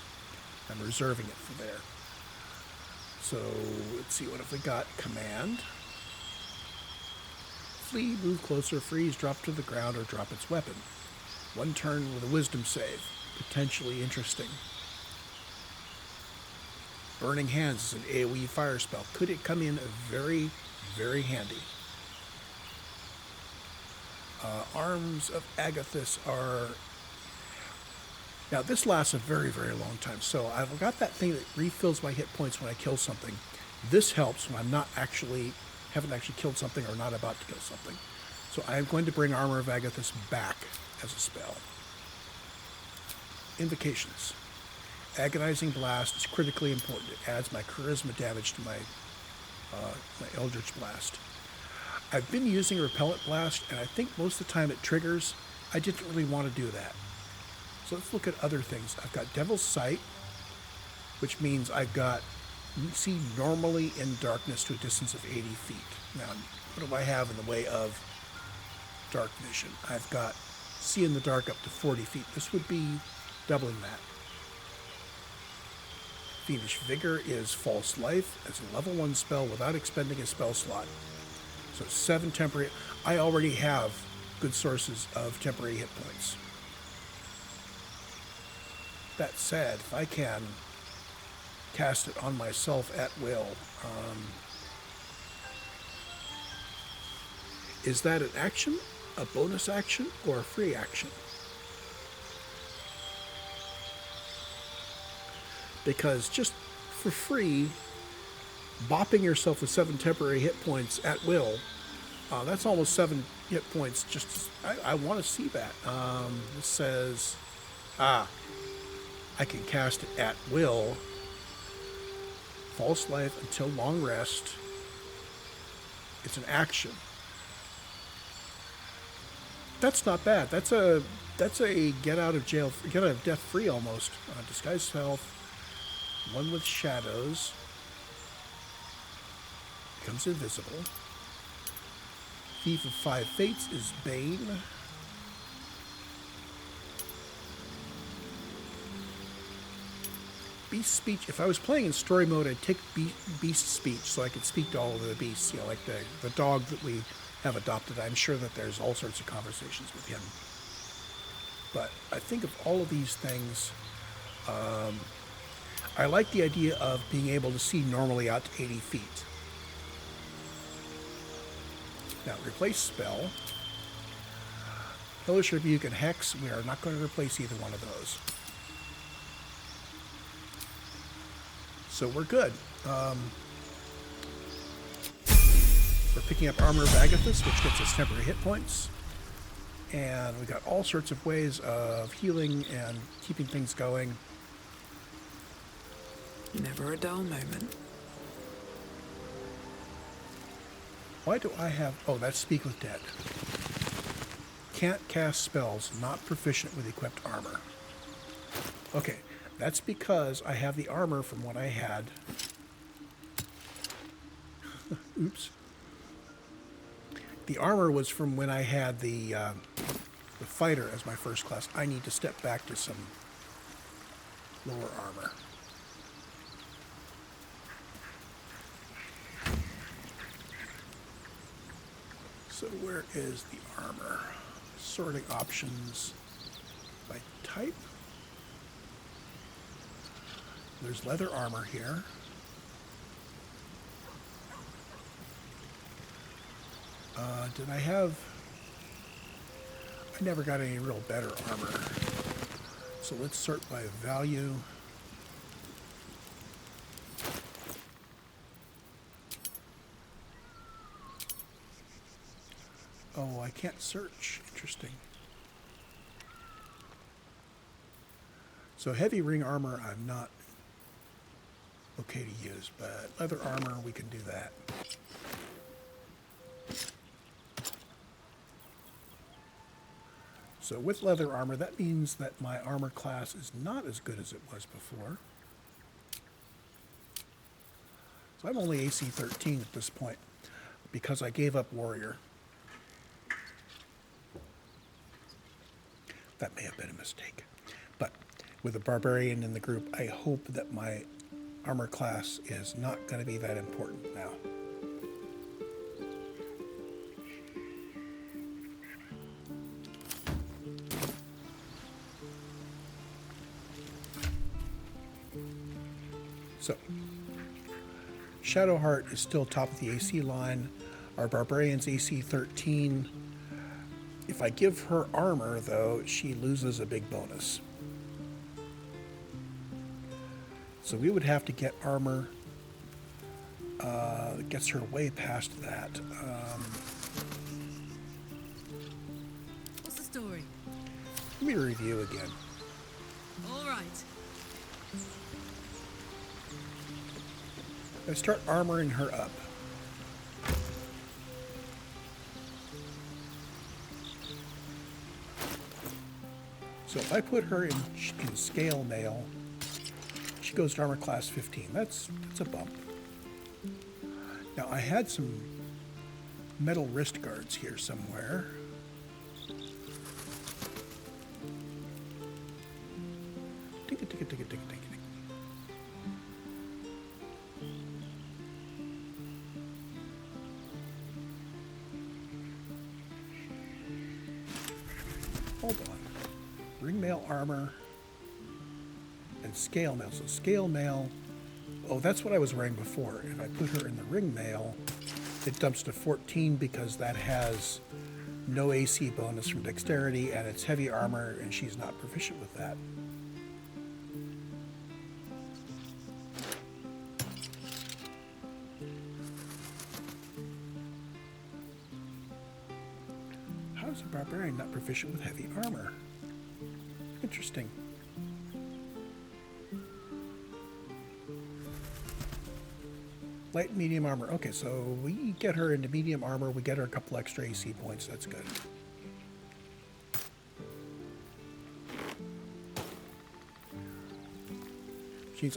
I'm reserving it for there. So let's see, what have we got? Command. Flee, move closer, freeze, drop to the ground, or drop its weapon. One turn with a wisdom save. Potentially interesting. Burning Hands is an AoE fire spell. Could it come in very, very handy? Arms of Agathis are... Now, this lasts a very, very long time. So I've got that thing that refills my hit points when I kill something. This helps when I'm haven't actually killed something or not about to kill something. So I'm going to bring Armor of Agathis back as a spell. Invocations. Agonizing Blast is critically important. It adds my charisma damage to my Eldritch Blast. I've been using Repellent Blast, and I think most of the time it triggers. I didn't really want to do that. So let's look at other things. I've got Devil's Sight, which means I've got see normally in darkness to a distance of 80 feet. Now, what do I have in the way of dark vision? I've got see in the dark up to 40 feet. This would be doubling that. Fiendish Vigor is False Life as a level 1 spell without expending a spell slot. So 7 temporary. I already have good sources of temporary hit points. That said, if I can cast it on myself at will, is that an action, a bonus action, or a free action? Because just for free, bopping yourself with 7 temporary hit points at will, that's almost 7 hit points. Just I want to see that. It says, I can cast it at will. False Life until long rest. It's an action. That's not bad. That's a get out of death free almost. Disguise self. One with shadows. Becomes invisible. Thief of 5 Fates is Bane. Beast Speech. If I was playing in story mode, I'd take Beast Speech so I could speak to all of the beasts. You know, like the dog that we have adopted. I'm sure that there's all sorts of conversations with him. But I think of all of these things, I like the idea of being able to see normally out to 80 feet. Now, replace spell. Hellish Rebuke and Hex, we are not going to replace either one of those. So we're good. We're picking up Armor of Agathis, which gets us temporary hit points. And we got all sorts of ways of healing and keeping things going. Never a dull moment. Why do I have... Oh, that's Speak with Dead. Can't cast spells not proficient with equipped armor. Okay, that's because I have the armor from what I had. Oops. The armor was from when I had the fighter as my first class. I need to step back to some lower armor. So where is the armor? Sorting options by type. There's leather armor here. Did I have... I never got any real better armor. So let's sort by value. Oh, I can't search. Interesting. So heavy ring armor I'm not okay to use, but leather armor we can do that. So with leather armor, that means that my armor class is not as good as it was before. So I'm only AC 13 at this point because I gave up warrior. That may have been a mistake. But with a barbarian in the group, I hope that my armor class is not going to be that important now. So, Shadowheart is still top of the AC line. Our barbarian's AC 13. If I give her armor, though, she loses a big bonus. So we would have to get armor that gets her way past that. What's the story? Let me review again. All right. I start armoring her up. So if I put her in scale mail, she goes to armor class 15. That's a bump. Now I had some metal wrist guards here somewhere. mail armor and scale mail. So scale mail, oh, that's what I was wearing before. If I put her in the ring mail, it dumps to 14 because that has no AC bonus from dexterity and it's heavy armor and she's not proficient with that. How is a barbarian not proficient with heavy armor? Interesting. Light and medium armor. Okay, so we get her into medium armor. We get her a couple extra AC points. That's good.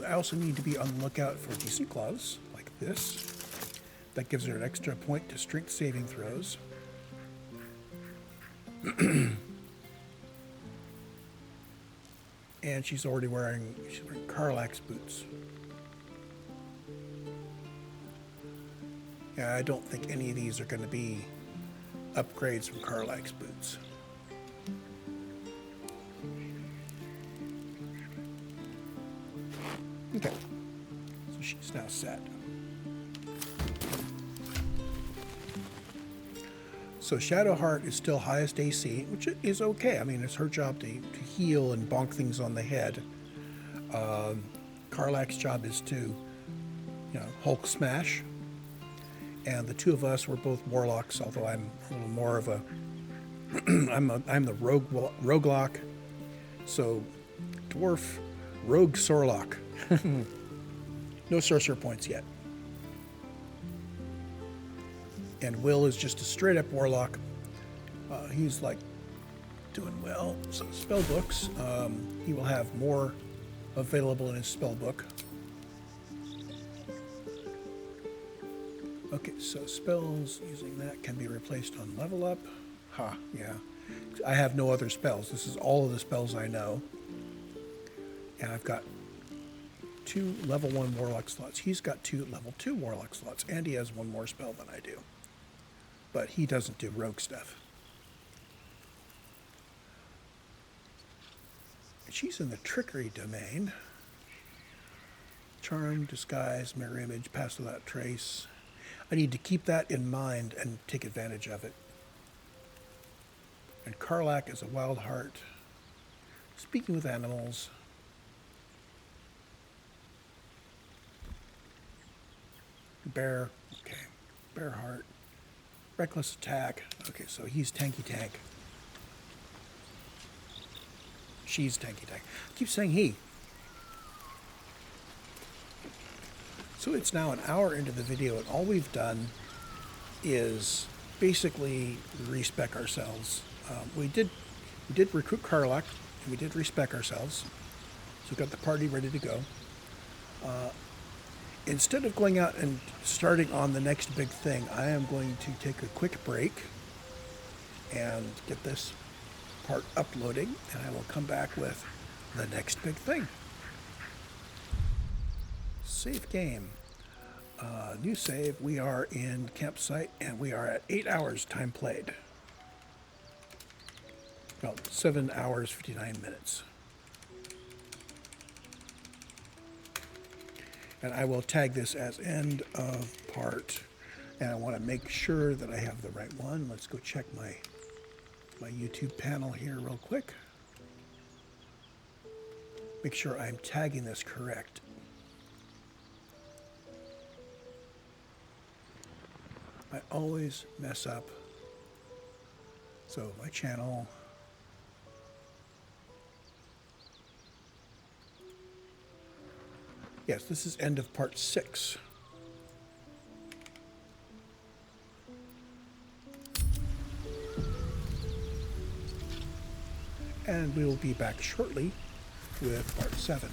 I also need to be on the lookout for decent gloves, like this. That gives her an extra point to strength saving throws. And she's wearing Karlak's boots. Yeah, I don't think any of these are going to be upgrades from Karlak's boots. Okay, so she's now set. So Shadowheart is still highest AC, which is okay. I mean, it's her job to heal and bonk things on the head. Karlak's job is to, Hulk smash. And the two of us were both warlocks, although I'm a little more of a I'm the RogueLock. So Dwarf Rogue Sorlock. No sorcerer points yet. And Will is just a straight up warlock. He's like doing well. Some spell books. He will have more available in his spell book. Okay, so spells using that can be replaced on level up. Yeah. I have no other spells. This is all of the spells I know. And I've got 2 level 1 warlock slots. He's got 2 level 2 warlock slots, and he has 1 more spell than I do. But he doesn't do rogue stuff. She's in the trickery domain. Charm, disguise, mirror image, pass without trace. I need to keep that in mind and take advantage of it. And Karlak is a wild heart. Speaking with animals. Bear, okay. Bear heart. Reckless attack. Okay, so he's tanky tank. She's tanky tank. I keep saying he. So it's now an hour into the video, and all we've done is basically respec ourselves. We did recruit Karlak, and we did respec ourselves. So we've got the party ready to go. Instead of going out and starting on the next big thing, I am going to take a quick break and get this part uploading, and I will come back with the next big thing. Save game. New save. We are in campsite, and we are at 8 hours time played. Well, 7 hours, 59 minutes. And I will tag this as end of part. And I want to make sure that I have the right one. Let's go check my YouTube panel here real quick. Make sure I'm tagging this correct. I always mess up. So my channel. Yes, this is end of part 6. And we will be back shortly with part 7.